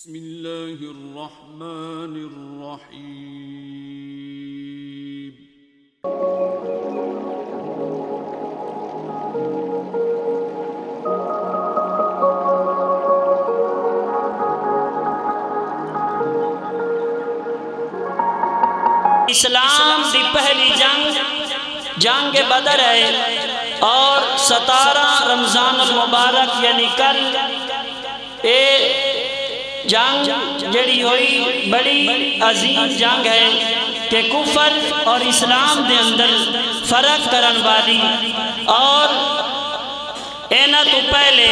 بسم اللہ الرحمن الرحیم۔ اسلام دی پہلی جنگ بدر ہے اور 17 رمضان المبارک یعنی کل اے جنگ جڑی ہوئی بڑی عظیم جنگ ہے کہ کفر اور اسلام دے اندر فرق کرن والی، اور اینا تو پہلے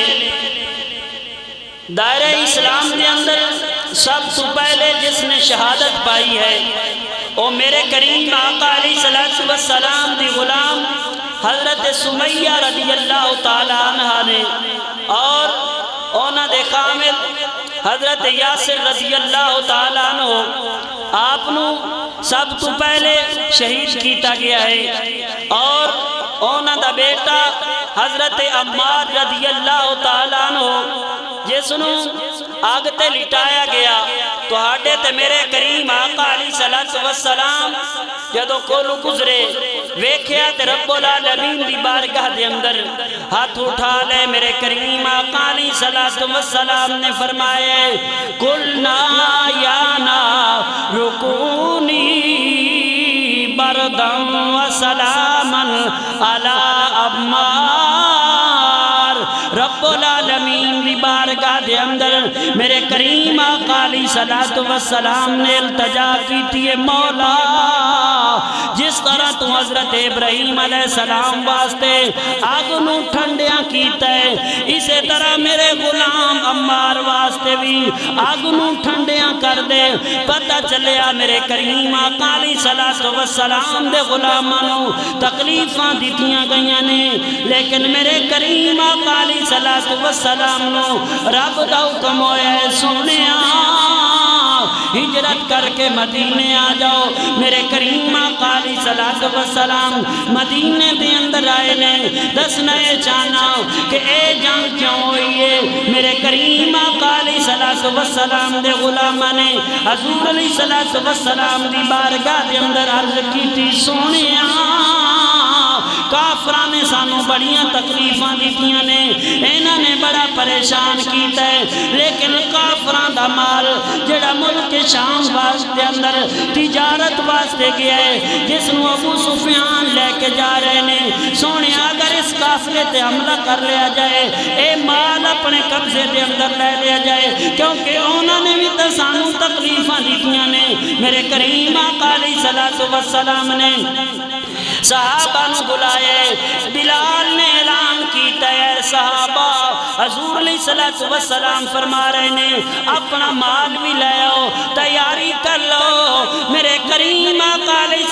دائرہ اسلام دے اندر سب تو پہلے جس نے شہادت پائی ہے وہ میرے کریم آقا علیہ السلام دی غلام حضرت سمیہ رضی اللہ تعالیٰ عنہ نے، اور اونا دے خامل حضرت یاسر رضی اللہ تعالیٰ عنہ آپ نو سب تو پہلے شہید کیتا گیا ہے، اور اونا دا بیٹا حضرت عمار رضی اللہ تعالیٰ عنہ جس نو آگ تے لٹایا گیا تو ہاڑے تے میرے کریم آقا علیہ السلام جدو کولو گزرے ویکھیا تے رب العالمین دی بارگاہ دے اندر ہاتھ اٹھا لے میرے کریم آقا علیہ السلام نے فرمائے قلنا یا نار رکونی بردم و سلاما علی عمار۔ رب العالمین دی بارگاہ دے اندر میرے کریم آقا علیہ السلام نے التجا کی تھی مولا جس طرح تو حضرت ابراہیم علیہ السلام واسطے آگ نو ٹھنڈیاں کیتا ہے، اسی طرح میرے غلام عمار واسطے بھی آگ نو ٹھنڈیاں کر دے۔ پتہ چلیا میرے کریم آقا علیہ السلام دے غلامانو تکلیفاں دیتیاں گئیاں نے، لیکن میرے کریم آقا علیہ السلام نو رب دا حکم ہویا ہے سونیا ہجرت کر کے مدینے آ جاؤ۔ میرے کریم آقا علیہ السلام مدینے دے اندر آئے نے، دسنا یہ چاہنا کہ اے جنگ کیوں ہوئی ہے۔ میرے کریم آقا علیہ السلام دے غلامہ نے حضور علیہ السلام دی بارگاہ دے اندر عرض کی تھی سونیا کافران نے سانو بڑیاں تکلیفاں دیتیاں نے، اینا نے بڑا پریشان کیتا ہے، لیکن کافران دا مال جڑا ملک شام واسطے اندر تجارت واسطے گیا ہے جس نو ابو سفیان لے کے جا رہے نے، سونے اگر اس قافلے تے حملہ کر لیا جائے اے مال اپنے قبضے دے اندر لے لیا جائے، کیونکہ انہوں نے بھی تو سانو تکلیفاں دیتیاں نے۔ میرے کریم آقا علیہ السلام نے صحابہ نو بلائے، بلال نے اعلان کیتا ہے صحابہ حضور علیہ السلام فرما رہے نے اپنا مال بھی لے آؤ تیاری کر لو۔ میرے کریم آقا علیہ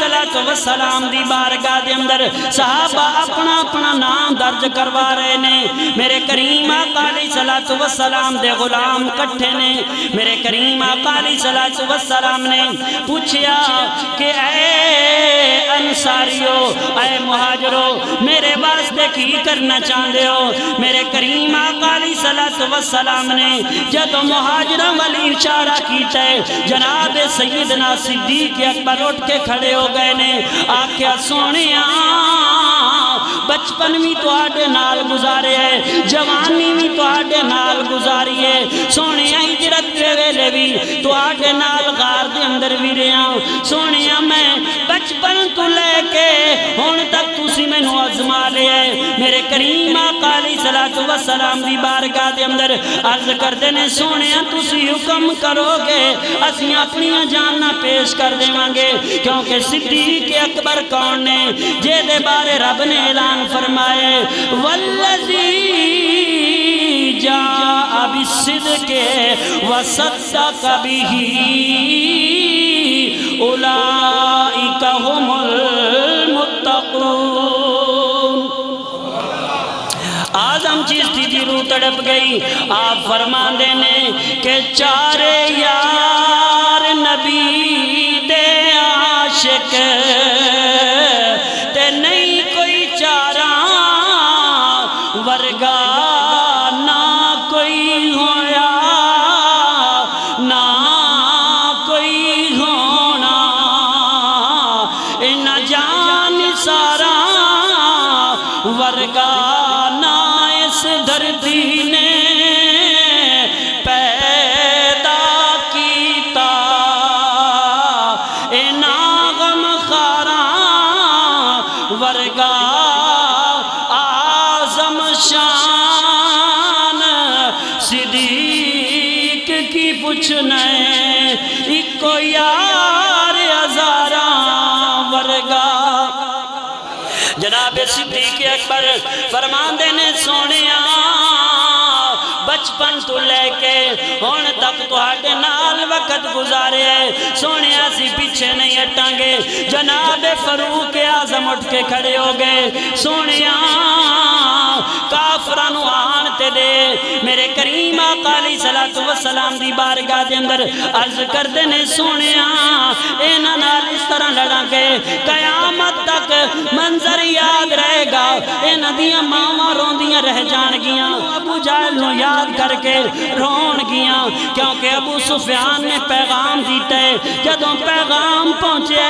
السلام دی بارگاہ دے اندر صحابہ اپنا اپنا نام درج کروا رہے نے۔ میرے کریم آقا علیہ السلام دے غلام کٹھے نے، میرے کریم آقا علیہ السلام نے پوچھیا کہ اے انصاریو اے مہاجرو میرے واسطے کی کرنا چاہتے ہو؟ میرے کریم آقا علیہ السلام نے جب مہاجرہ والی اشارہ کیتا ہے جناب سیدنا صدیق اکبر اٹھ کے کھڑے ہو گئے نے، آکھیا سونیاں بچپن بھی تو آڈے نال گزارے ہے، جوانی بھی تو آڈے نال گزاری ہے، سونیاں ہجرت کے ویلے بھی تو آڈے نال غار دے اندر بھی رہا، سونیاں میں بچپن تو لے کے ہون تک تُسی میں نو ازما لے ہے۔ میرے کریم آقا علیہ السلام دی بارگاہ دے اندر عرض کردے نے سونیاں تُسی حکم کرو گے اسیں اپنی جاننا پیش کر دے مانگے، کیونکہ صدیق اکبر کون نے جے دے بارے رب نے اعلان فرمائے والذی جاء بالصدق وصدق بہ اولئک هم المتقون۔ آدم چیز تھی روح تڑپ گئی، آپ فرمان دینے کہ چارے یار نبی دے عاشق تے نہیں کوئی چارہ ورگا نہ کوئی ہویا ورگا نہ اس دھرتی نے پیدا کیتا، اینا غم خاراں ورگا آزم شان صدیق کی پوچھنے ایکو یار ہزاراں ورگا۔ جناب صدیق اکبر فرماندے نے سونیا بچپن تو لے کے ہون تک تہاڈے نال وقت گزارے سونے اسی پیچھے نہیں ہٹاں گے۔ جناب فاروق اعظم اٹھ کے کھڑے ہو گئے، سونیا کافراں نو آن تے دے میرے کریم آقا علیہ الصلوۃ والسلام دی بارگاہ دے اندر عرض کردے نے سونیا انہاں نال اس طرح لڑاں گے قیامت تک منظر یاد رہے گا، انہاں دیاں ماواں روندیاں رہ جان گیاں، ابو جہل نو یاد کر کے رون گیاں، کیونکہ ابو سفیان نے پیغام دیتا ہے۔ جدوں پیغام پہنچے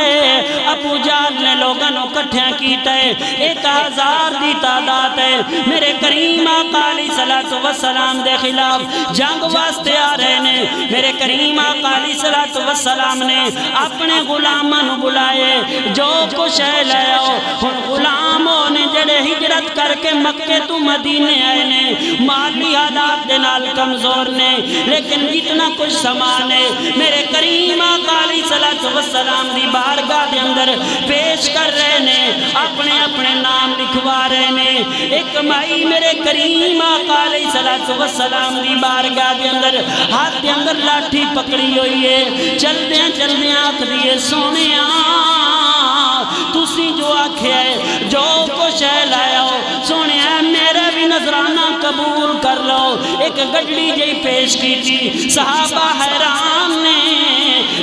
ابو جہل نے لوگاں نو کٹھیاں کیتا ہے، 1000 دی تعداد ہے، میرے کریم آقا علیہ الصلوۃ والسلام دے خلاف جنگ واسطے آ رہے نے۔ میرے کریم آقا علیہ الصلوۃ والسلام نے اپنے غلاماں نو بلائے، جو کچھ ہے لے آؤ۔ ہن غلاموں نے جڑے ہجرت کر کے مکے تو مدینے آئے نے، مالی حالات دے نال کمزور نے، لیکن جتنا کچھ سامان ہے میرے کریم آقا علیہ الصلوۃ والسلام دی بارگاہ دے اندر پیش کر رہے نے، اپنے اپنے نام لکھوا رہے نے۔ ایک مائی میرے کریم آقا علیہ الصلوۃ والسلام دی بارگاہ دے اندر ہاتھ دے اندر لاٹھی پکڑی ہوئی ہے، چلدیاں چلدیاں آکھدی ہے سونیا تسی جو آکھیا ہے جو کچھ ہے لاؤ، سونیا میرا بھی نذرانہ قبول کر لو۔ ایک گڈڑی جی پیش کی تھی، صحابہ حیران نے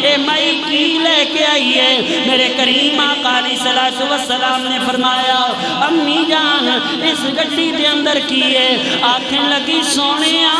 اے مائی کی لے کے آئی ہے۔ میرے کریم آقا علیہ الصلوۃ والسلام نے فرمایا امی جان اس گڈی دے اندر کی ہے؟ آنکھیں لگی سونیا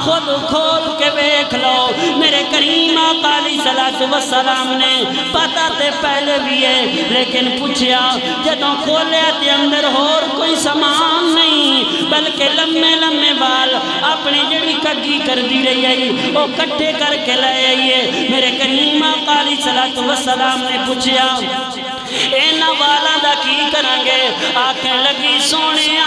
خود کھول کے دیکھ لو۔ میرے کریم آقا علیہ الصلوۃ والسلام نے پتہ تے پہلے بھی ہے لیکن پوچھیا جدوں کھولیا تے اندر اور کوئی سامان نہیں بلکہ لمے لمے بال اپنی جڑی کگی کر دی رہی ہے وہ کٹھے کر کے لے آئیے۔ میرے کریم آقا علیہ الصلوۃ والسلام نے پوچھیا اینا والا دا کی کریں گے؟ آنکھیں لگی سونیا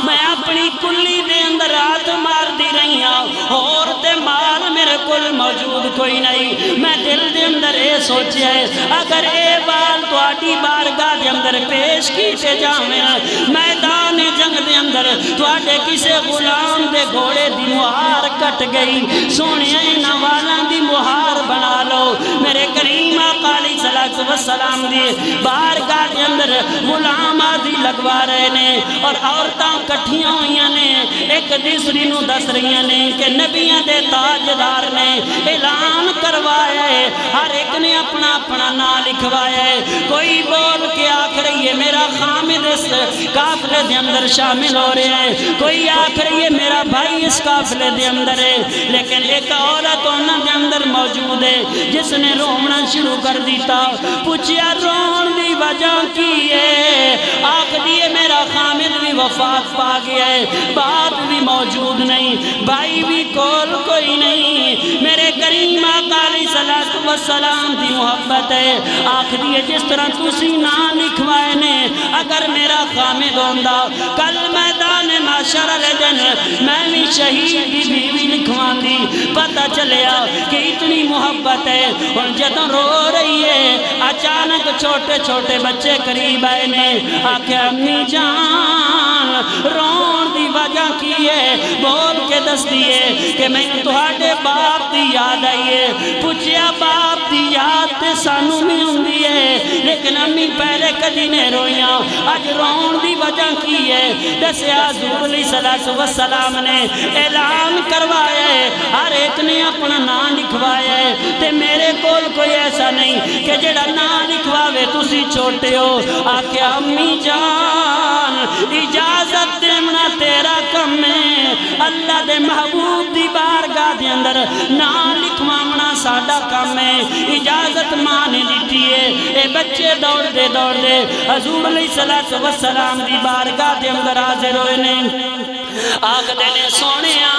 میں اپنی کلی دے اندر ہاتھ مار دی رہی ہوں اور تے مال میرے کل موجود کوئی نہیں۔ میں دل دے اندر اے سوچیا ہے اگر اے بال تواڈی بارگاہ دے اندر پیش کیتے جاویں میدان جنگ دے اندر تواڈے کسے غلام دے گھوڑے دی مہار کٹ گئی، سونیا انہاں والاں دی مہار بنا لو۔ میرے کریم آقا علیہ الصلوۃ والسلام دی بارگاہ دے اندر غلام آدھی لگوا رہے نے اور عورتاں کٹھیاں ہوئیاں نے، ایک دوسری نو دس رہی نے کہ نبیاں دے تاجدار نے اعلان کروایا ہے، ہر ایک نے اپنا اپنا نام لکھوایا ہے۔ کوئی بول کے آکھ رہی ہے میرا خامد اس قافلے دے اندر شامل ہو رہا ہے، کوئی آکھ رہی ہے میرا بھائی اس قافلے دے اندر ہے، لیکن ایک عورت انہاں دے اندر موجود ہے جس نے رونا شروع کر دیتا۔ پوچھیا رون دی وجہ کی ہے؟ آکھ دیئے میرا خامد بھی وفات پا گیا ہے، باپ بھی موجود نہیں، بھائی بھی کول کوئی نہیں۔ میرے کریم آقا علیہ الصلوۃ والسلام دی محبت ہے، آکھ دیئے جس طرح تسی نام لکھوائے نے اگر میرا خامد ہوندا کل میدان معاشر والے دن میں بھی شہید دی بیوی لکھوان دی۔ پتہ چلیا کہ اتنی محبت ہے۔ اور جدوں رو رہی ہے اچانک چھوٹے چھوٹے بچے قریب آئے نے، آکھیا امی جان رون دی وجہ کی ہے؟ بول کے دس دیئے کہ میں تہاڈے باپ دی یاد آئی ہے۔ پوچھیا باپ دی یاد تے سانو بھی ہوندی ہے لیکن امی پہلے کدی نے رویاں، اج رون دی وجہ کی ہے؟ دسیا حضور علیہ الصلوۃ والسلام نے اعلان کروایا ہے، ہر ایک نے اپنا نام لکھوایا ہے تے میرے کول کوئی ایسا نہیں کہ جڑا نام لکھواوے تسی چھوٹے ہو۔ آکھیا امی جان اجازت دینا تیرا کم ہے، اللہ دے محبوب دی بارگاہ دے اندر نام لکھوانا ساڈا کام ہے اجازت ماں نے دیتی ہے اے بچے دوڑ دے حضور علیہ السلام دی بارگاہ دے اندر حاضر ہوئے نے آخدے نے سونیا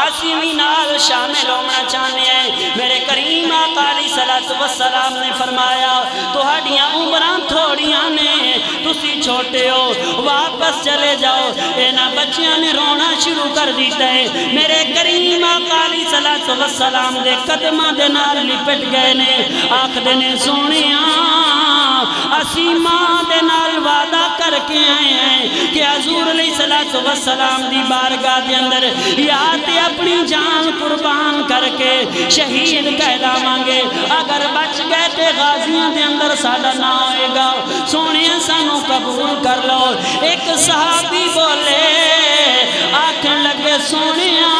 اسی بھی نال شامل ہونا چاہنے ہیں میرے کریم آقا علیہ السلام نے فرمایا تہاڈیاں عمراں تھوڑیاں نے تسی چھوٹے ہو واپس چلے جاؤ اینا بچیاں نے رونا شروع کر دیتا ہے میرے کریم آقا علیہ السلام دے قدمہ دے نال لپٹ گئے نے آخدے نے سونیاں اسی ماں دے نال وعدہ کر کے آئے ہیں کہ حضور علیہ السلام دی بارگاہ دے اندر یا تے اپنی جان قربان کر کے شہید کہلاواں گے اگر بچ گئے تے غازیاں دے اندر ساڈا نام ہوئے گا سونے سانو قبول کر لو ایک صحابی بولے آکھن لگے سونیاں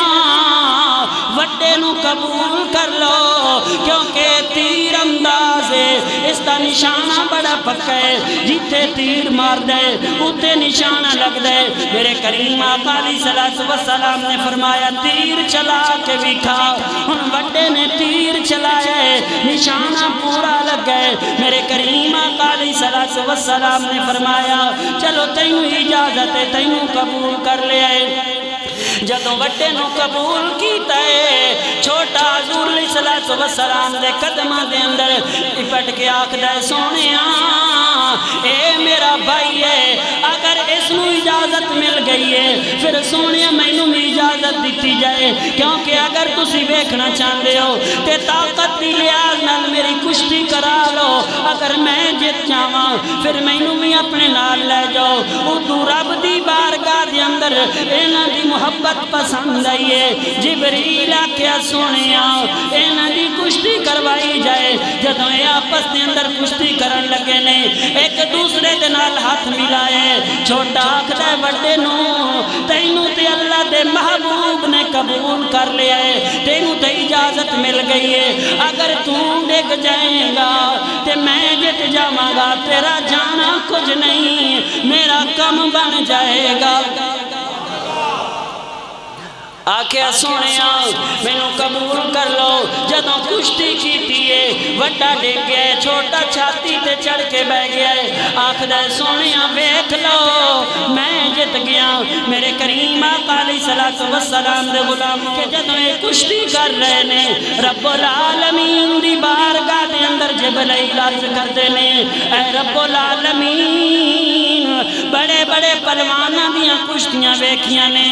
وڈے نو قبول کر لو کیونکہ تیر انداز ہے اس دا نشانہ بڑا پکا ہے جتے تیر مار دے اتے نشانہ لگ دے میرے کریم آقا علیہ السلام نے فرمایا تیر چلا کے بھی کھا ان وڈے نے تیر چلائے نشانہ پورا لگ گئے میرے کریم آقا علیہ السلام نے فرمایا چلو تینوں اجازت ہے تینوں قبول کر لے آئے جدوں وڈے نو قبول کیتا ہے چھوٹا حضور علیہ السلام دے قدمہ دے اندر لپٹ کے آکھدا ہے سونیاں اے میرا بھائی ہے اگر اس نو اجازت مل گئی ہے پھر سونیاں مینوں بھی اجازت دیتی جائے کیونکہ اگر تسی ویکھنا چاہندے ہو تے طاقت دی لحاظ نال میری کشتی کرا لو اگر میں جت جاواں پھر مینوں بھی اپنے نال لے جاؤ اُتو رب دی بارگاہ دے اندر انہاں دی محبت پسند آئی ہے جبریل آکھیا سونیا انہاں دی کشتی کروائی جائے جدوں اے آپس دے اندر کشتی کرن لگے نے ایک دوسرے دے نال ہاتھ ملائے چھوٹا آکھدا ہے وڈے نو تینوں تے اللہ دے محبوب نے قبول کر لیا ہے تینوں تے اجازت مل گئی ہے اگر تو ڈگ جائے گا تے میں جت جاواں گا تیرا جانا کچھ نہیں میرا کم بن جائے گا آکھیا سونیا مینوں قبول کر لو جدوں کشتی کیتی ہے وڈا ڈگ گیا چھوٹا چھاتی تے چڑھ کے بیٹھ گیا ہے آکھدا ہے سونیا ویکھ لو میں جت گیا میرے کریم آقا علیہ السلام دے غلام کہ جدوں یہ کشتی کر رہے نے رب العالمین دی بارگاہ دے اندر جبرائیل عرض کردے نے اے رب العالمین بڑے بڑے پہلواناں دیاں کشتیاں ویکھیاں نے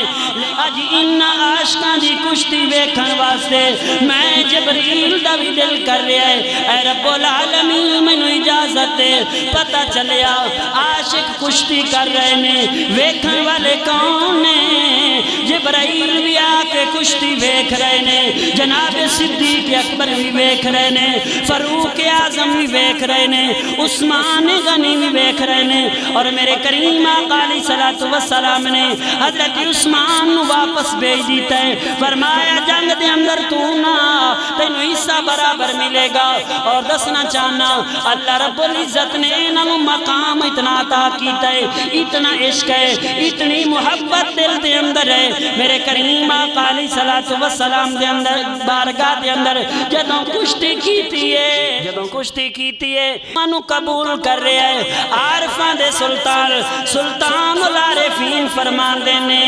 اج انہاں عاشقاں دی کشتی ویکھن واسطے میں جبریل دا بھی دل کر رہا ہے اے رب العالمین مینوں اجازت دے پتہ چلیا عاشق کشتی کر رہے نے ویکھن والے کون نے جبرائیل بھی آ کے کشتی ویکھ رہے نے جناب صدیق اکبر بھی ویکھ رہے نے فاروق اعظم بھی ویکھ رہے نے عثمان غنی بھی ویکھ رہے نے اور میرے کریم آقا علیہ السلام نے حضرت عثمان نو واپس بھیج دیتا ہے فرمایا جنگ دے اندر تو نہ تینوں حصہ برابر ملے گا اور دسنا چاہنا اللہ رب العزت نے انہوں مقام اتنا عطا کیتا ہے اتنا عشق ہے اتنی محبت دل دے اندر ہے میرے کریم آقا علیہ السلام دے اندر بارگاہ دے اندر جدوں کشتی کیتی ہے منو قبول کر رہا ہے عارفاں دے سلطان العارفین فرمان دینے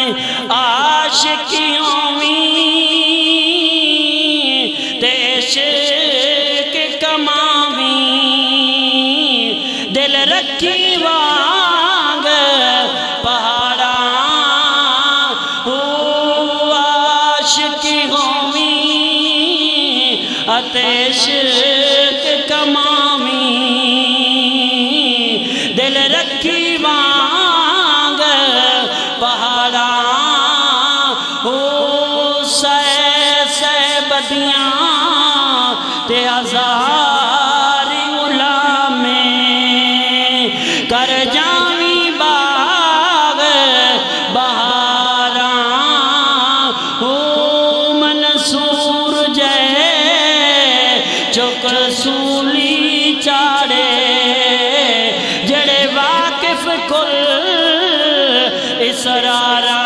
عاشقیوں میں عشق کماویں دل رکھی وانگ پہاڑاں ہو عاشقیوں میں عشق کماویں دل رکھی وانگ پہاڑاں بدیاں تے ہزار غلام کر جاویں باغ بہاراں ہو منصور جے چک سولی چاڑے جڑے واقف کل اسراراں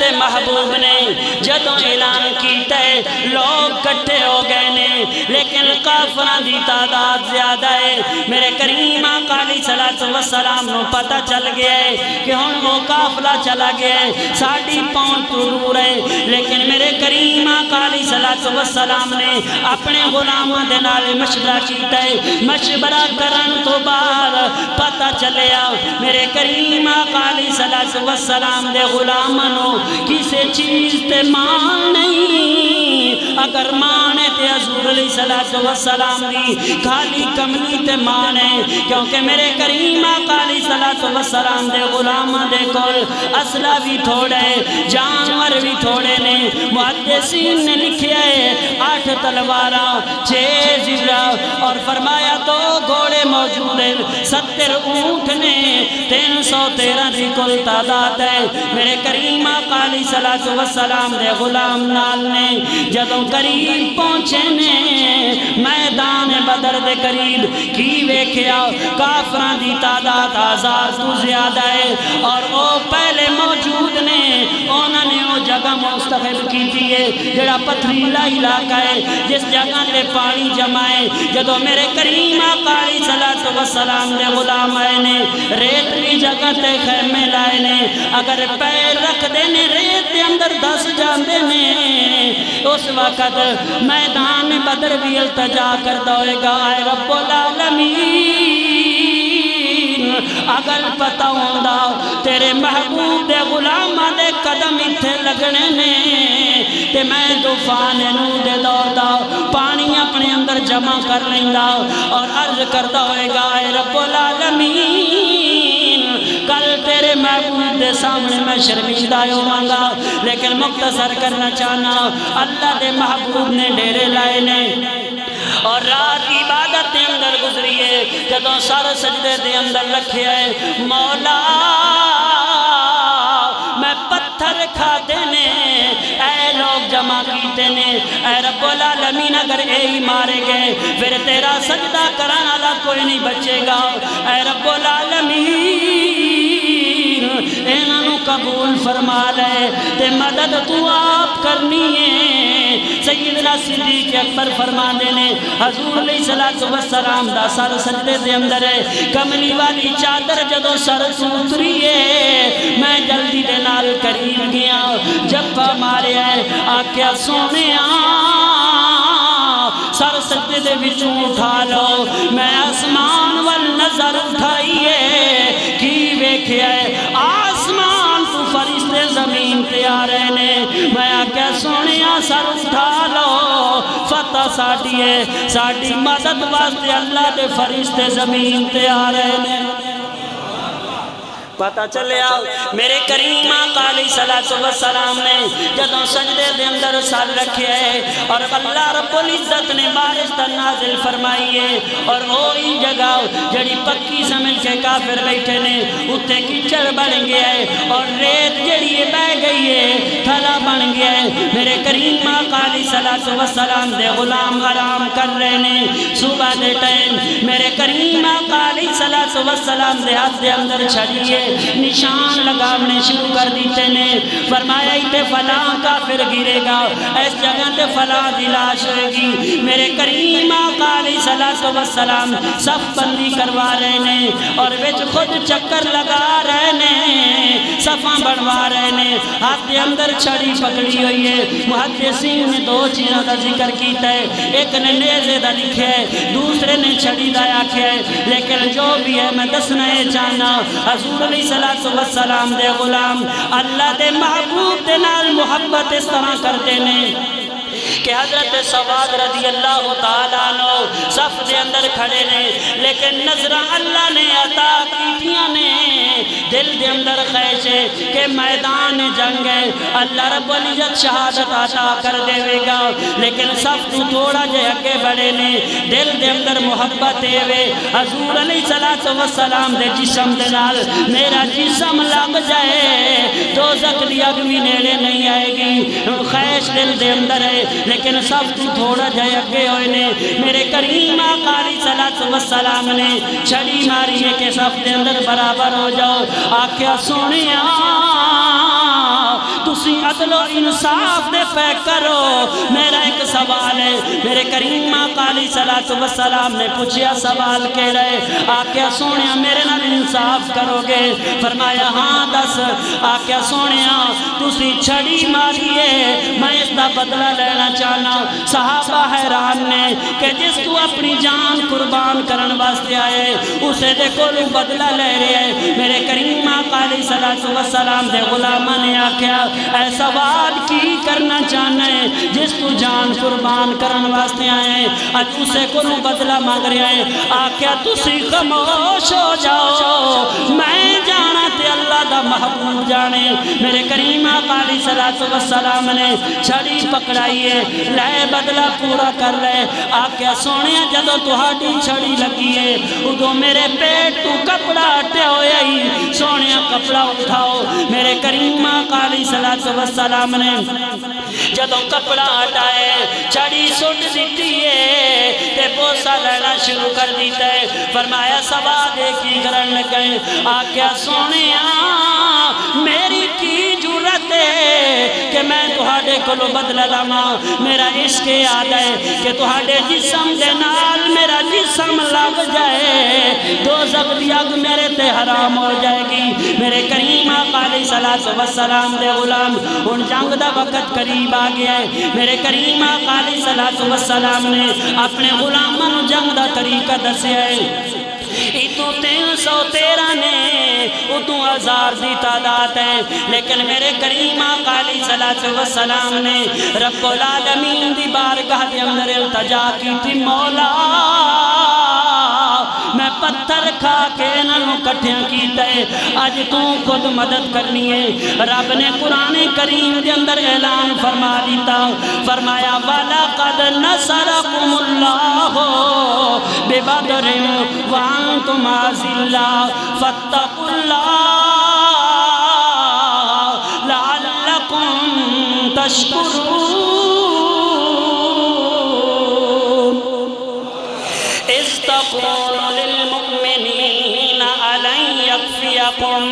دے محبوب نے جدوں اعلان کیتا ہے لوگ کٹھے ہو گئے نے لیکن کافراں دی تعداد زیادہ ہے میرے کریم آقا علیہ الصلوۃ والسلام نو پتہ چل گیا ہے کہ ہن وہ قافلہ چلا گیا ہے ساڈی پہنچ تو دور ہے لیکن میرے کریم آقا علیہ الصلوۃ والسلام نے اپنے غلاماں دے نال مشورہ کیتا ہے مشورہ کرن تو بعد پتہ چلیا میرے کریم آقا علیہ الصلوۃ والسلام دے غلاماں نو کسے چیز تے مان نہیں اگر مان ہے تے حضور علیہ الصلوۃ والسلام دی خالی کملی تے مان ہے کیونکہ میرے کریم آقا علیہ الصلوۃ والسلام دے غلاماں دے کول اسلحہ بھی تھوڑا ہے جانور بھی تھوڑے نے محدثین نے لکھیا ہے 8 تلواراں 6 زرہ اور فرمایا 2 گھوڑے موجود ہیں 70 اونٹ نے 313 دی کل تعداد ہے میرے کریم آقا علیہ الصلوۃ والسلام دے غلام نال نے جدوں قریب پہنچے نے میدان بدر دے قریب کی ویکھیا کافراں دی تعداد 1000 تو زیادہ ہے اور وہ پہلے موجود نے انہوں نے وہ جگہ مستخب کی تھی جڑا پتھریلا علاقہ ہے جس جگہ تے پانی جمع ہے جدو میرے کریم آقا علیہ الصلوۃ والسلام دے غلام آئے نے ریتلی جگہ تے خیمے لائے نے اگر پیر رکھ دے نے ریت دے اندر دس جاندے نے اس وقت میدان بدر بھی التجا کر دوئے گا اے رب العالمین اگر پتہ ہوندا تیرے محبوب دے غلاماں دے قدم اتھے لگنے نے تے میں طوفان نو دے دوڑدا پانی اپنے اندر جمع کر لیندا اور عرض کردا ہوئے گا اے رب العالمین کل تیرے محبوب دے سامنے میں شرمندہ ہوواں گا لیکن مختصر کرنا چاہنا اللہ دے محبوب نے ڈیرے لائے نے اور رات عبادت دے اندر گزریے جدوں سر سجدے دے اندر رکھے ہے مولا میں پتھر کھا دینے اے لوگ جمع کیتے نے اے رب العالمین اگر اے ہی مارے گئے پھر تیرا سجدہ کرانا لا کوئی نہیں بچے گا اے رب العالمین انہاں نو قبول فرما لے تے مدد تو آپ کرنی ہے سیدنا صدیق اکبر فرما دینے حضور علیہ الصلوۃ والسلام دا سر سجدے دے اندر ہے کملی والی چادر جدو سر اتری ہے میں جلدی دے نال قریب گیا جب مارے ہے آکیا سونے سر سجدے دے وچوں اٹھا لو میں آسمان وال نظر اٹھائیے کی ویکھیا ہے آسمان تو فرشتے زمین تے آ رہے نے میں آکیا سونے سر اٹھا لو فتح ساڑی ہے ساڑی مدد واسطے اللہ دے فرشتے زمین تے آ رہے نے پتہ چلے آؤ میرے کریم آقا علیہ الصلوۃ والسلام نے جدوں سجدے دے اندر سر رکھے ہے اور اللہ رب العزت نے بارش نازل فرمائی ہے اور وہی جگہ جڑی پکی سمجھ کے کافر بیٹھے نے اتنے کیچڑ بن گیا ہے اور ریت جڑی بہ گئی ہے تھلا بن گیا ہے میرے کریم آقا علیہ الصلوۃ والسلام دے غلام آرام کر رہے نے صبح دے ٹائم میرے کریم آقا علیہ الصلوۃ والسلام دے ہاتھ دے اندر چھڑیے نشان لگانے شروع کر دیتے نے فرمایا تے فلاں کافر گرے گا اس جگہ تے فلاں دی لاش ہوئے گی میرے کریم آقا علیہ الصلوۃ والسلام صف بندی کروا رہے نے اور وچ خود چکر لگا رہے نے صفاں بڑھوا رہے نے ہاتھ دے اندر چھڑی پکڑی ہوئی ہے محدثین نے 2 چیزوں کا ذکر کیتا ہے ایک نے نیزے دا لکھیا ہے دوسرے نے چھڑی دا آکھیا ہے لیکن جو بھی ہے میں دسنا ہے چاہنا حضور علیہ الصلوۃ والسلام دے غلام اللہ دے محبوب دے نال محبت اس طرح کرتے نے کہ حضرت سواد رضی اللہ تعالیٰ عنہ صف دے اندر کھڑے نے لیکن نظرہ اللہ نے عطا کیتیاں نے دل دے اندر خواہش ہے کہ میدان جنگ ہے اللہ رب العزت شہادت عطا کر دے گا لیکن صف تو تھوڑا جے اگے بڑھے نے دل دے اندر محبت ہے حضور علیہ الصلوۃ والسلام دے جسم دے نال میرا جسم لگ جائے دوزخ دی اگ بھی نیڑے نہیں آئے گی خواہش دل دے اندر ہے لیکن سب تو تھوڑا جائے اگے ہوئے نے میرے کریم آقا علیہ الصلوۃ والسلام نے چھڑی ماری ہے کہ سب دے اندر برابر ہو جاؤ آکھیا سونیا تسی عدل و انصاف دے پہ کرو. میرا ایک سوال ہے. میرے کریم آقا علیہ السلام نے پوچھیا سوال کہہ رہے. آقا سونیا میرے نال انصاف کرو گے؟ فرمایا ہاں دس. آقا سونیا تسی چھڑی ماریے میں اس دا بدلہ لینا چاہنا. صحابہ حیران نے کہ جس تو اپنی جان قربان کرن واسطے آئے اسے دے کولو بدلہ لے رہے ہیں. میرے کریم آقا علیہ السلام دے غلامہ نے آکھیا اے سوال کی کرنا چاہنا ہے؟ جس تو جان قربان کرن واسطے آئے اج اسے کولو بدلہ مانگ رہے ہیں. آکھیا تسی خاموش ہو جاؤ میں جانا تے اللہ دا محبوب جانے. میرے کریم آقا علیہ السلام نے چھڑی پکڑائیے لے بدلہ پورا کر لے. آکھیا سونیا جدو تہاڈی چھڑی لگی ہے ادو میرے پیٹ تو کپڑا ہٹیا ہویا ہی. سونیا کپڑا اٹھاؤ. میرے کریم آقا علیہ السلام نے جدو کپڑا ہٹائے چھڑی سٹ دیتی ہے تے بوسا لینا شروع کر دیتا ہے. فرمایا سوال کی کرن لگے. آکھیا سونیا میری کی جرت ہے کہ میں تہاڈے کولو بدلہ لاواں؟ میرا عشق یاد ہے کہ تہاڈے جسم دے نال میرا جسم لگ جائے دوزخ دی اگ میرے تے حرام ہو جائے گی. میرے کریم آقا علیہ السلام دے غلام ان جنگ دا وقت قریب آ گیا ہے. میرے کریم آقا علیہ السلام نے اپنے غلاماں نوں جنگ دا طریقہ دسیا ہے. اتو 313 نے اتو 1000 دی تعداد ہے. لیکن میرے کریم آقا علیہ السلام نے رب العالمین دی بارگاہ دے اندر التجا کی تھی مولا میں پتھر کھا کے انہوں کٹھیاں کیتا ہے آج تو خود مدد کرنی ہے. رب نے قرآن کریم دے اندر اعلان فرما دیتا. فرمایا وَلَقَدْ نَصَرَكُمُ اللَّهُ بِبَدْرٍ وَأَنْتُمْ أَذِلَّةٌ فَاتَّقُوا اللَّهَ لَعَلَّكُمْ تَشْكُرُونَ. استقول للمؤمنين ألن يكفيكم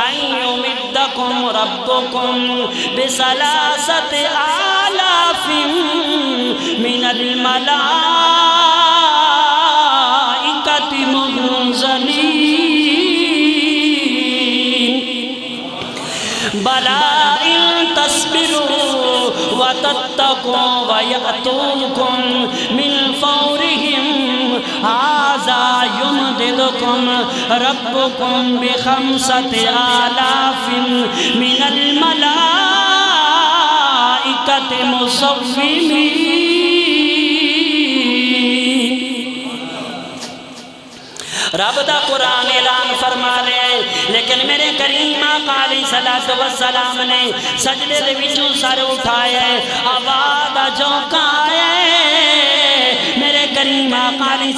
أن يمدكم ربكم ب3,000 آلاف من الملائكة منزلين بلى إن تصبروا وتتقوا ويأتوكم من فورهم هذا يمددكم ربكم ب5,000 آلاف من الملائكة مصومين. رب دا قرآن اعلان فرما لے. لیکن میرے کریم آقا علیہ السلام نے سجدے دے وچوں سر اٹھایا ہے آواز دا جھونکا آیا ہے. میرے کریم آقا علیہ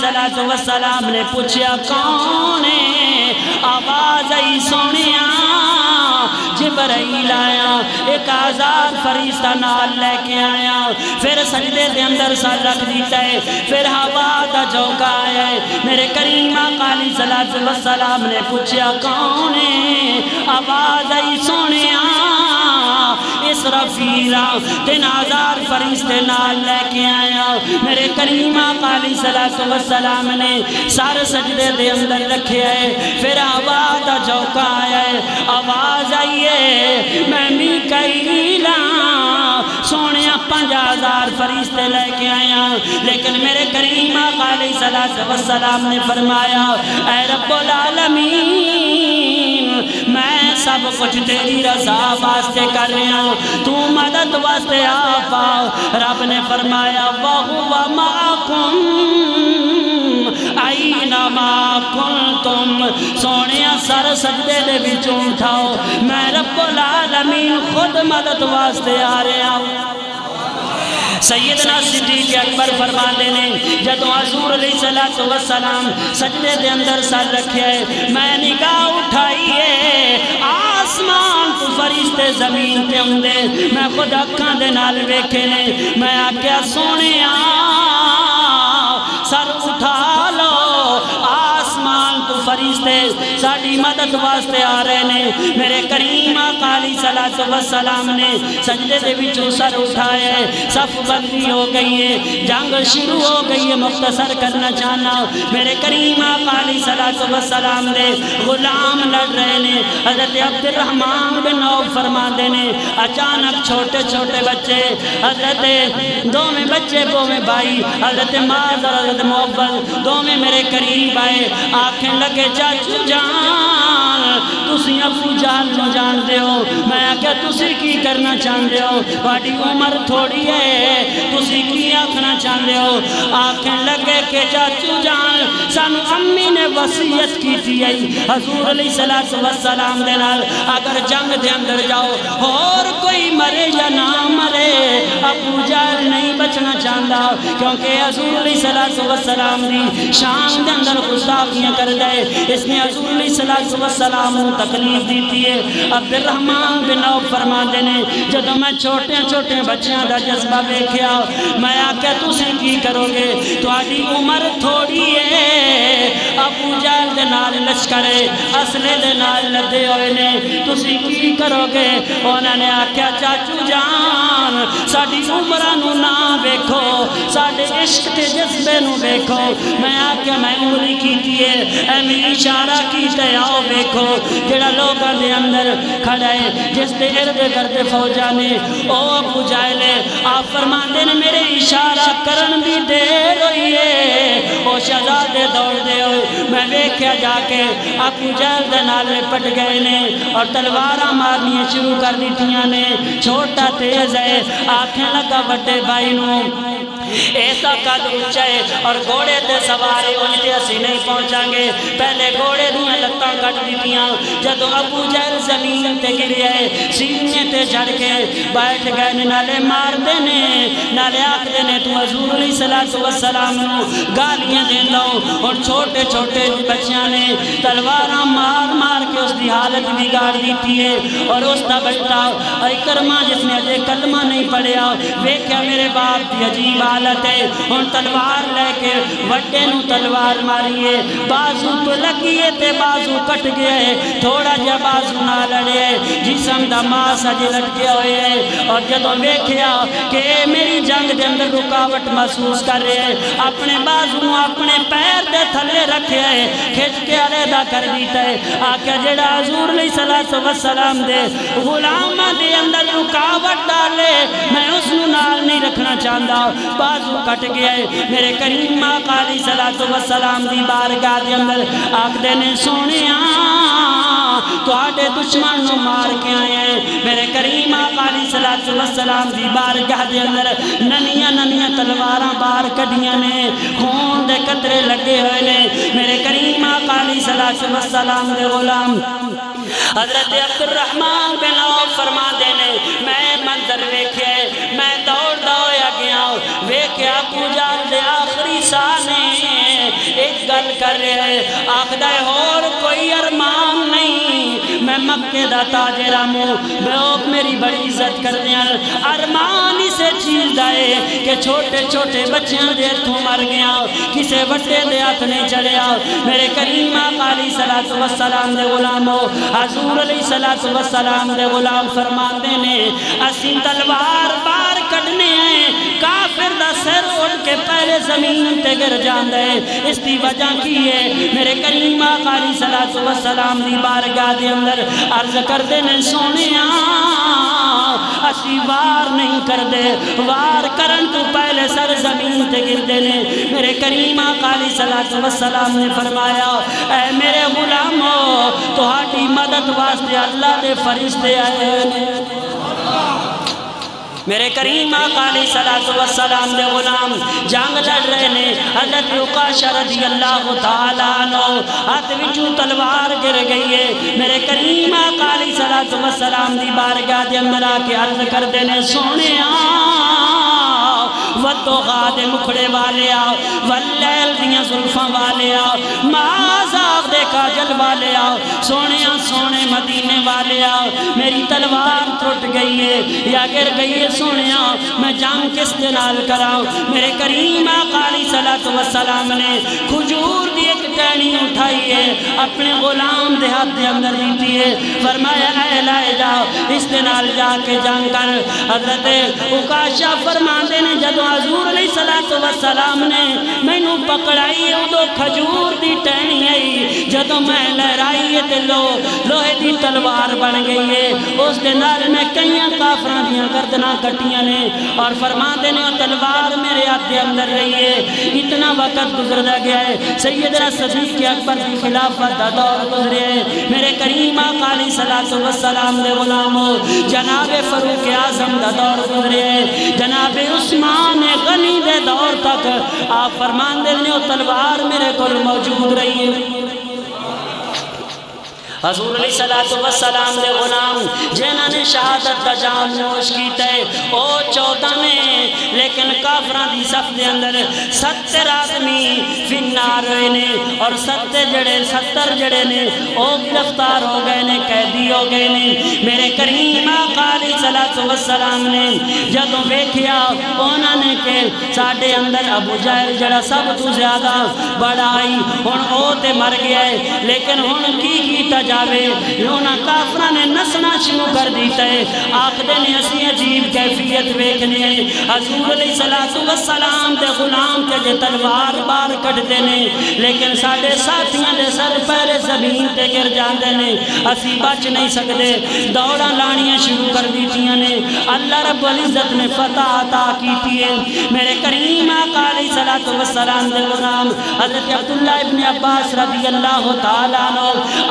السلام نے پوچھا کون ہے؟ آواز آئی سونیا جبرائیل آیا ایک آزاد فرشتہ نال لے کے آیا. پھر سجدے دے اندر سر رکھ دیتا ہے. پھر ہوا دا جھونکا آیا ہے. میرے کریم آقا علیہ السلام نے پوچھا کون ہے؟ آواز آئی سونیا اسرافیل 3,000 فرشتے نال لے کے آیا. میرے کریم آقا علیہ السلام نے سر سجدے دے اندر رکھے ہے. پھر آواز دا جھونکا آیا ہے. آواز آئی ہے میں میکائیل سونیا 5,000 فرشتے لے کے آیا. لیکن میرے کریم آقا علیہ السلام نے فرمایا اے رب العالمین میں سب کچھ تیری رضا واسطے کر رہا ہوں تو مدد واسطے آپا. رب نے فرمایا وَهُوَ مَعَكُمْ أَيْنَمَا كُنْتُمْ. سونیا سر سجدے دے وچوں اٹھاؤ میں رب العالمین خود مدد واسطے آ رہا ہوں. سیدنا صدیق اکبر فرماتے ہیں جدو حضور علیہ السلام سجدے دے اندر سر رکھے ہے میں نگاہ اٹھائی ہے آسمان تو فرشتے زمین تے ہوندے میں خود اکھاں دے نال ویکھے نے. میں آکھیا سونیا سر اٹھا لو آسمان تو فرشتے واسطے ساڈی مدد واسطے آ رہے نے میرے کریم آقا علیہ الصلوۃ والسلام نے سجدے دے وچوں سر اٹھایا ہے صف بندی ہو گئی ہے جنگ شروع ہو گئی ہے مختصر کرنا چاہنا میرے کریم آقا علیہ الصلوۃ والسلام دے غلام لڑ رہے نے حضرت عبد الرحمن بن عوف فرماندے نے اچانک چھوٹے چھوٹے بچے حضرت دو میں بچے دو میں بھائی حضرت معاذ اور حضرت محبت دو میں میرے قریب آئے آنکھیں لگے چاچو جان تسی ابو جہل نو جان دے ہو میں آکھیا تسی کی کرنا چاہندے ہو تہاڈی عمر تھوڑی ہے تسی کی آکھنا چاہندے ہو آنکھیں لگے کہ چاچو جان سانو امی نے وصیت کی ہے حضور علیہ الصلوۃ والسلام دے نال اگر جنگ دے اندر جاؤ اور کوئی مرے یا نہ مرے ابو جہل نہیں بچنا چاہتا کیونکہ حضور علیہ الصلوۃ والسلام دی شان دے اندر گستاخیاں کر دے اس نے حضور علیہ الصلوۃ والسلام کو تکلیف دیتی ہے عبد الرحمن بن عوف فرماندے نے جدوں میں چھوٹے چھوٹے بچیاں دا جذبہ ویکھیا میں آکھیا تسی کی کرو گے تہاڈی عمر تھوڑی ہے ابو جہل دے نال لشکر اسلحے دے نال لدے ہوئے نے تسی کی کرو گے انہاں نے آکھیا چاچو جان ساڈی عمراں نو نہ ویکھو ساڈے عشق تے جذبے نو ویکھو میں آکھیا میں انگلی کیتی ہے ایویں اشارہ کیتا ہے آؤ ویکھو جڑا لوکاں دے اندر کھڑا ہے جس دے ارد گرد فوجاں نے او ابو جہل آپ فرماندے نے میرے اشارہ کرن دی دیر ہوئی ہے او شہزادے دوڑ دے ہوئے میں ویکھیا جا کے ابو جہل دے نال لپٹ گئے نے اور تلواراں مارنی شروع کر دیتیاں نے چھوٹا تیز ہے آنکھیں لگا بڑے بھائی نو ایسا قد اونچا ہے اور گھوڑے تے سوارے انتے اسی نہیں پہنچاں گے پہلے گھوڑے دیاں لتاں کٹ دیتیاں جدوں ابو جہل زمین تے گریا ہے سینے تے چڑھ کے بیٹھ گئے نالے مار دے نے نالے آکھدے نے تو حضور علیہ الصلوۃ والسلام نو گالیاں دیندا اور چھوٹے چھوٹے بچیاں نے تلواراں مار مار کے اس دی حالت بگاڑ دیتی ہے اور اس دا بیٹا اکرمہ جس نے اجے کلمہ نہیں پڑھیا ویکھیا میرے باپ دی عجیب حالت ہے ہن تلوار لے کے وڈے نو تلوار ماری ہے بازو تو لگی ہے تے بازو کٹ گیا ہے تھوڑا جا بازو نہ لڑے جسم دا ماس اج لٹکے ہوئے ہے اور جدوں ویکھیا کہ میری جنگ دے اندر رکاوٹ محسوس کر رہے ہیں اپنے بازو نو اپنے پیر دے تھلے رکھے ہے کھچ کے علیحدہ کر دیتا ہے آکھیا جڑا حضور علیہ الصلوۃ والسلام دے غلاماں دے اندر رکاوٹ ڈالے میں اس نو نال نہیں رکھنا چاہندا بازو کٹ گیا ہے میرے کریم آقا علیہ الصلوۃ والسلام دی بارگاہ دے اندر آکھدے نے سونیاں تواڈے دشمن نو مار کے آئے ہیں میرے کریم آقا علیہ الصلوۃ والسلام دی بارگاہ دے اندر ننیاں ننیاں تلواراں باہر کڈیاں نے خون دے قطرے لگے ہوئے نے میرے کریم آقا علیہ الصلوۃ والسلام دے غلام حضرت عبد الرحمن بن عوف فرماندے نے میں منظر ویکھیا میں دوڑدا ہویا گیا ویکھیا ابو جہل دے آخری ساہ نے ایک گل کر رہے ہے آکھدا ہے اور کوئی ارمان نہیں میں مکے دا تاجر ہوں لوگ میری بڑی عزت کرتے ہیں ارمان اسے چیز دائے کہ چھوٹے چھوٹے بچیاں دے ہتھوں مر گیا کسے وڈے دے ہاتھ نہیں چڑھیا میرے کریم آقا علیہ الصلوۃ والسلام دے غلامو حضور علیہ الصلوۃ والسلام دے غلام فرماندے نے اسی تلوار بار کڈنے ہیں کافر دا سر اڑ کے پہلے زمین تے گر جاندا ہے اس دی وجہ کی ہے میرے کریم آقا علیہ الصلوۃ والسلام دی بارگاہ دے اندر عرض کردے نے سونیاں اسی وار نہیں کردے وار کرن تو پہلے سر زمین تے گردے نے میرے کریم آقا علیہ الصلوۃ والسلام نے فرمایا اے میرے غلامو تہاڈی مدد واسطے اللہ دے فرشتے آئے نے میرے کریم آقا علیہ الصلوۃ والسلام دے غلام جنگ لڑ رہے نے حضرت عکاشہ رضی اللہ تعالی عنہ ہاتھ وچوں تلوار گر گئی ہے میرے کریم آقا علیہ الصلوۃ والسلام دی بارگاہ دے اندر آ کے عرض کردے نے سونیاں وَتُغَا دے مکھڑے والے آ واللیل دیاں زلفاں والے آ مازاغ دے کاجل والے آ سونیاں سونے مت مدینے والے میری تلوار ٹوٹ گئی ہے یا گر گئی ہے سونیا میں جنگ کس دے نال کراں میرے کریم آقا علیہ الصلوۃ والسلام نے کھجور دی ایک ٹہنی اٹھائی ہے اپنے غلام دے ہاتھ دے اندر دیتی ہے فرمایا اے لائے جا اس دے نال جا کے جنگ کر حضرت عکاشہ فرماندے نے جدوں حضور علیہ الصلوۃ والسلام نے مینوں پکڑائی ادو کھجور دی ٹہنی آئی جدوں میں لہرائی ہے تے لوہے دی تلوار بن گئی ہے اس دے نال میں کئی کافراں دیاں گردناں کٹیاں نے اور فرماندے نے وہ تلوار میرے ہاتھ دے اندر رہی ہے اتنا وقت گزردا گیا ہے سیدنا صدیق اکبر کی خلافت دا دور گزرے ہے میرے کریم آقا علیہ الصلوۃ والسلام دے غلامو جناب فاروق اعظم دا دور گزرے ہے جناب عثمان غنی دے دور تک آپ فرماندے نے وہ تلوار میرے کول موجود رہی ہے حضور علیہ الصلوۃ والسلام دے غلام جنہاں نے شہادت دا جام نوش کیتا ہے او 14 نے لیکن کافراں دی صف دے اندر 70 آدمی فنار ہوئے نے اور 70 جڑے نے او گرفتار ہو گئے نے قیدی ہو گئے نے میرے کریم آقا علیہ الصلوۃ والسلام نے جدوں ویکھیا انہاں نے کہ ساڈے اندر ابو جہل جڑا سب تو زیادہ بڑا آئی ہن او تے مر گیا ہے لیکن ہن کی کیتا جاوے انہاں کافراں نے نسنا شروع کر دیتا ہے آخدے نے اسی عجیب کیفیت ویکھنے حضور علیہ الصلوۃ والسلام دے غلام تے جے تلوار بار کٹدے نے لیکن ساڈے ساتھیاں دے سر پیر زمین تے گر جاندے نے اسی بچ نہیں سکدے دوڑاں لانیاں شروع کر دیتیاں نے اللہ رب العزت نے فتح عطا کیتی ہے میرے کریم آقا علیہ الصلوۃ والسلام دے غلام حضرت عبداللہ ابن عباس رضی اللہ تعالیٰ عنہ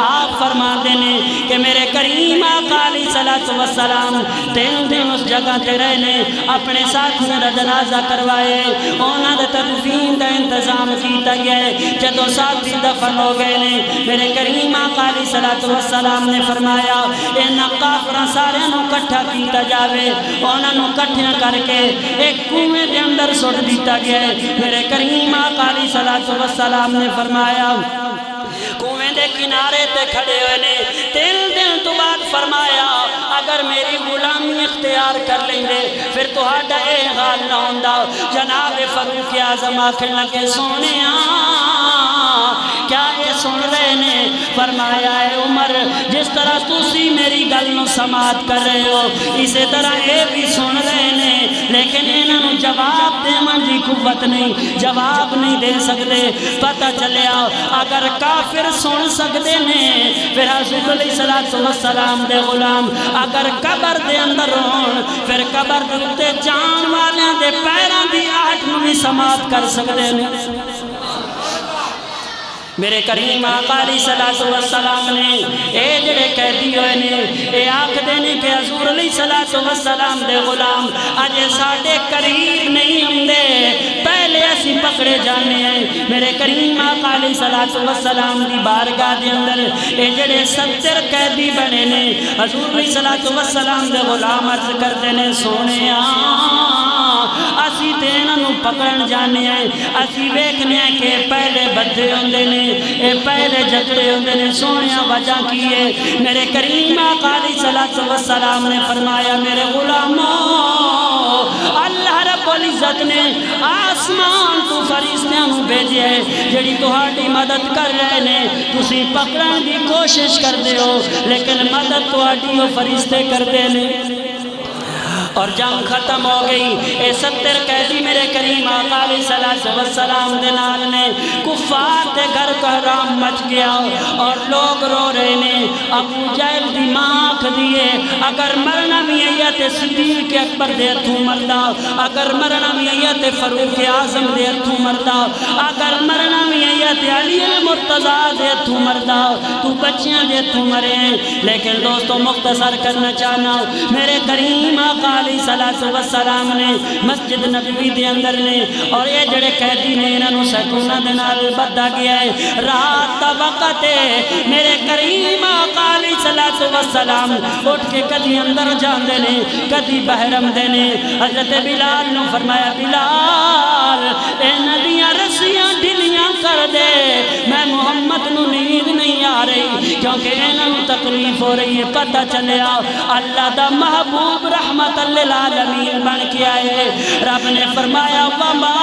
آپ فرماتے ہیں کہ میرے کریم آقا علیہ الصلوۃ والسلام 3 دن اس جگہ تے رہنے اپنے ساتھیوں دا جنازہ کروائے انہاں دے تدفین دا انتظام کیتا گیا ہے جدوں ساتھی دفن ہو گئے نے میرے کریم آقا علیہ الصلوۃ والسلام نے فرمایا انہاں کافراں سارے نوں اکٹھا کیتا جاوے انہاں نوں اکٹھا کر کے ایک کنویں دے اندر سٹ دیتا گیا ہے میرے کریم آقا علیہ الصلوۃ والسلام نے فرمایا کنویں دے کنارے تے کھڑے ہوئے نے 3 دن تو بعد فرمایا اگر میری غلامی اختیار کر لیں گے پھر تہاڈا اے حال نہ ہوندا جناب فاروق اعظم آکھن لگے سونیا کیا یہ سن رہے نے فرمایا اے عمر جس طرح تسی میری گل نو سماعت کر رہے ہو اسی طرح اے بھی سن رہے نے لیکن انہاں نو جواب دیون دی قوت نہیں جواب نہیں دے سکدے پتہ چلیا اگر کافر سن سکدے نے پھر حضور علیہ الصلوۃ والسلام دے غلام اگر قبر دے اندر ہون پھر قبر دے اوتے جان والیاں دے پیراں دی آہٹ نو بھی سماعت کر سکدے نے میرے کریم آقا علیہ الصلوۃ والسلام نے اے جڑے قیدی ہوئے نے اے آکھدے نے کہ حضور علیہ الصلوۃ والسلام دے غلام اجے ساڈے قریب نہیں ہوندے پہلے اسی پکڑے جانے ہیں میرے کریم آقا علیہ الصلوۃ والسلام دی بارگاہ دے اندر اے جڑے 70 قیدی بنے نے حضور علیہ الصلوۃ والسلام دے غلام عرض کردے نے سونیا اسی تے انہاں نوں پکڑن جانے ہیں اسی ویکھنے ہیں کہ پہلے بدھے ہوندے نے اے پہلے جھگڑے ہوندے نے سونیا وجہ کی ہے میرے کریم آقا علیہ الصلوۃ والسلام نے فرمایا میرے غلامو اللہ رب العزت نے آسمان تو فرشتیاں نوں بھیجیا ہے جڑی تہاڈی مدد کر رہے نے تسی پکڑن دی کوشش کردے ہو لیکن مدد تہاڈی او فرشتے کردے نے اور جنگ ختم ہو گئی اے 70 قیدی میرے کریم آقا علیہ الصلوۃ والسلام دے نال نے کفار تے گھر قحرام مچ گیا اور لوگ رو رہے نے ابو جہل دی ماں آکھدی ہے اگر مرنا بھی ہے تے صدیق اکبر دے ہتھوں مردا اگر مرنا بھی ہے تے فاروق اعظم دے ہتھوں مردا اگر مرنا بھی ہے تے علی المرتضی دے ہتھوں مردا تو بچیاں دے ہتھوں مرے لیکن دوستو مختصر کرنا چاہنا میرے کریم آقا علیہ الصلوۃ والسلام نے مسجد نبوی دے اندر نے اور یہ جڑے قیدی نے انہاں نوں سکونہ دے نال بدھا گیا ہے رات دا وقت ہے میرے کریم آقا علیہ الصلوۃ والسلام اٹھ کے کدی اندر جاندے نے کدی باہر آندے نے حضرت بلال نوں فرمایا بلال اے ندیاں رسیاں ڈھلیاں کر دے میں محمد نوں نیند نہیں آ رہی کیونکہ انہوں تکلیف ہو رہی ہے۔ پتہ چلیا اللہ دا محبوب رحمت للعالمین بن کے آئے۔ رب نے فرمایا وما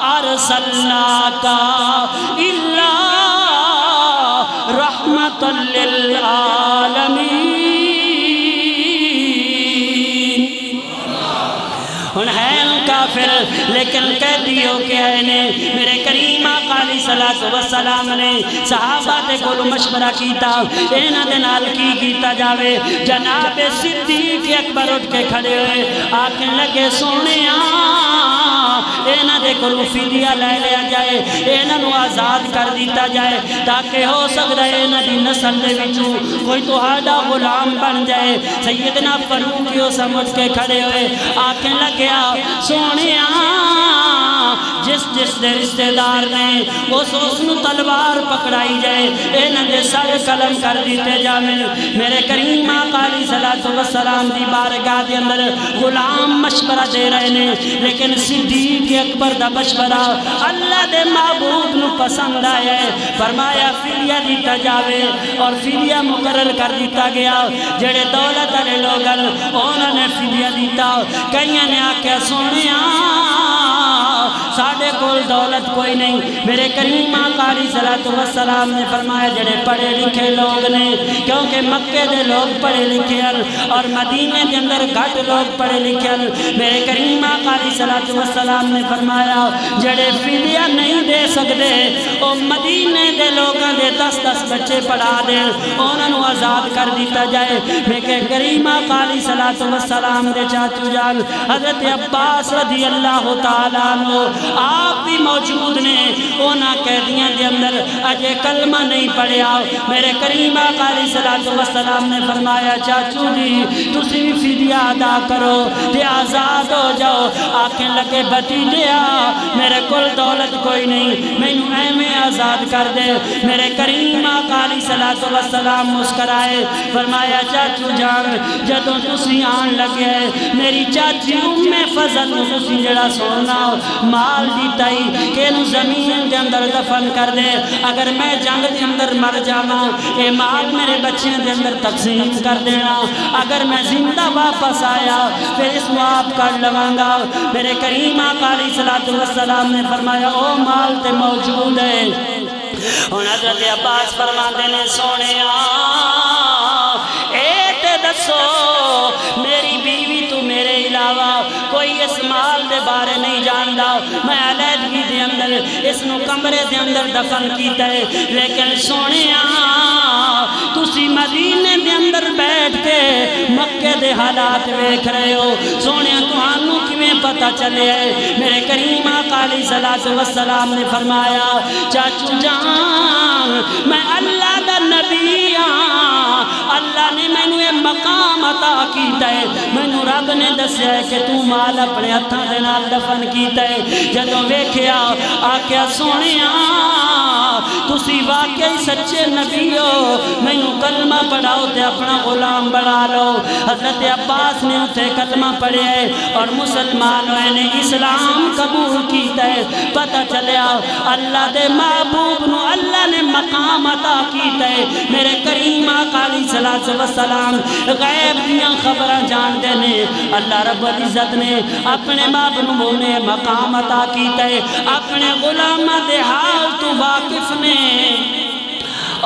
ارسلناک الا رحمت للعالمین۔ ہن ہے کافر لیکن قیدی ہو کے آئے نے۔ میرے کریم آقا علیہ الصلوۃ والسلام نے صحابہ دے کول مشورہ کیتا انہاں دے نال کی کیتا جاوے۔ جناب صدیق اکبر اٹھ کے کھڑے ہوئے آکھن لگے سونیا انہاں دے کولوں فدیہ لے لیا جائے، انہاں نوں آزاد کر دیتا جائے تاکہ ہو سکدا ہے انہاں دی نسل دے وچوں کوئی تہاڈا غلام بن جائے۔ سیدنا فاروق یو سمجھ کے کھڑے ہوئے آکھن لگیا سونیا جس جس دے رشتہ دار نے اس نو تلوار پکڑائی جائے انہاں دے سر قلم کر دیتے جاویں۔ میرے کریم آقا علیہ الصلوۃ والسلام دی بارگاہ دے اندر غلام مشورہ دے رہے نے لیکن صدیق اکبر دا مشورہ اللہ دے محبوب نو پسند آیا ہے۔ فرمایا فدیہ دیتا جاوے اور فدیہ مقرر کر دیتا گیا۔ جڑے دولت والے لوگ انہوں نے فدیہ دیتا۔ کئیاں نے آکھیا سونیا ساڑھے کول دولت کوئی نہیں۔ میرے کریم آقا علیہ الصلوۃ والسلام نے فرمایا جڑے پڑھے لکھے لوگ نے کیونکہ مکے دے لوگ پڑھے لکھے ہیں اور مدینے دے اندر گھٹ لوگ پڑھے لکھے ہیں۔ میرے کریم آقا علیہ الصلوۃ والسلام نے فرمایا جڑے فدیہ نہیں دے سکتے او مدینے دے لوگاں دے 10 بچے پڑھا دیں انہاں نوں آزاد کر دیتا جائے۔ میرے کریم آقا علیہ الصلوۃ والسلام دے چاچو جان حضرت عباس رضی اللہ تعالیٰ عنہ آپ بھی موجود نے۔ اونا قیدیاں دے اندر اجے کلمہ نہیں پڑھیا۔ میرے کریم آقا علیہ الصلوۃ والسلام نے فرمایا چاچو جی تسی بھی فدیہ ادا کرو تے آزاد ہو جاؤ۔ آکھیں لگے بھتیجیا میرے کول دولت کوئی نہیں مینوں ایویں آزاد کر دے۔ میرے کریم آقا علیہ الصلوۃ والسلام مسکرائے فرمایا چاچو جان جدوں تسی آن لگے میری چاچی ام فضل نوں تسی جڑا سونا مال دیتا ہی کہ انہوں زمین دے اندر دفن کر دے، اگر میں جنگ دے اندر مر جانا اے مال میرے بچے دے اندر تقسیم کر دینا، اگر میں زندہ واپس آیا پھر اس کو آپ کر لگاں گا۔ میرے کریم آقا علیہ الصلوۃ والسلام نے فرمایا او مال تے موجود ہے۔ اور حضرت عباس فرماتے نے سونیا اے تے دسو میری بیوی تو میرے علاوہ کوئی اس مال دے بارے نہیں جاندا، میں علیحدگی دے اندر اس نو کمرے دے اندر دفن کیتا ہے، لیکن سونیا تسی مدینے دے اندر بیٹھ کے مکے دے حالات ویکھ رہے ہو، سونیا تہانوں کیویں پتہ چلے ہے؟ میرے کریم آقا علیہ الصلوۃ والسلام نے فرمایا چاچو جان میں اللہ دا نبی ہاں، اللہ نے مینوں یہ مقام عطا کیتا ہے، مینوں رب نے دسیا ہے کہ تو مال اپنے ہتھاں دے نال دفن کیتا ہے۔ جدوں ویکھیا آکھیا سونیا تسی واقعی سچے نبی ہو، مینوں کلمہ پڑھاؤ تے اپنا غلام بنا لو۔ حضرت عباس نے اتنے کلمہ پڑھے ہے اور مسلمان ہوئے نے اسلام قبول کیتا ہے۔ پتہ چلیا اللہ دے محبوب نو اللہ نے مقام عطا کیتا ہے۔ میرے کریم آقا علیہ الصلوۃ والسلام غیب دیاں خبراں جانتے نے، اللہ رب العزت نے اپنے محبوب نے مقام عطا کیتا ہے، اپنے غلاماں دے حال تو واقف نے۔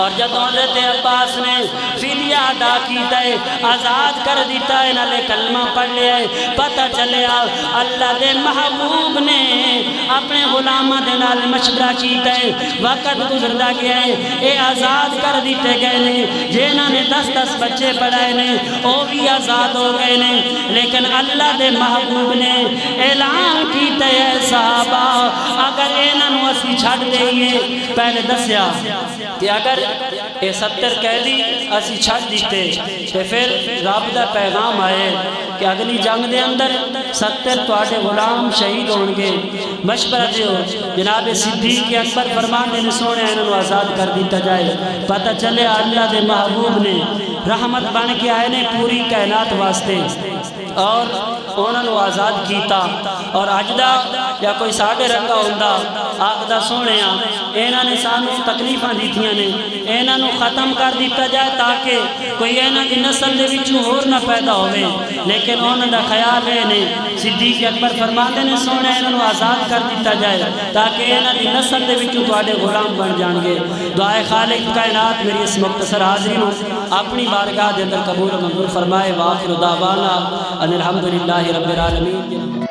اور جب حضرت عباس نے فدیہ ادا کیتا ہے آزاد کر دیتا ہے نالے کلمہ پڑھ لیا ہے، پتہ چلیا اللہ دے محبوب نے اپنے غلامہ دے نال مشورہ کیتا ہے، وقت گزردا گیا ہے، اے آزاد کر دیتے گئے نے، جنہاں نے 10 بچے پڑھائے نے وہ بھی آزاد ہو گئے نے، لیکن اللہ دے محبوب نے اعلان کیتا ہے صحابہ اگر انہاں نوں اسی چھڈ دئیے، پہلے دسیا کہ اگر اے 70 قیدی اسی چھڑ دیتے تے پھر رب دا پیغام آئے کہ اگلی جنگ دے اندر 70 تواڈے غلام شہید ہون گے، مشورہ دیو۔ جناب صدیق اکبر فرماندے نے سونے انہاں نوں آزاد کر دیتا جائے۔ پتہ چلے اللہ دے محبوب نے رحمت بن کے آئے نے پوری کائنات واسطے اور انہوں نے آزاد کیتا۔ اور اج دا یا کوئی ساڑھے رنگا ہوندا آخدا سونے انہاں نے سانو تکلیفاں دیتیاں نے انہاں نو ختم کر دیتا جائے تاکہ کوئی انہاں دی نسل دے وچوں ہور نہ پیدا ہوئے، لیکن انہاں دا خیال ہے نے صدیق اکبر فرماتے نے سونے انہاں نو آزاد کر دیتا جائے تاکہ انہاں دی نسل دے وچوں تواڈے غلام بن جان گے۔ دعائے خالق کائنات میری اس مختصر حاضری نو اپنی بارگاہ دے اندر قبول و منظور فرمائے۔ وآخر دعوانا ان الحمدللہ رب العالمین۔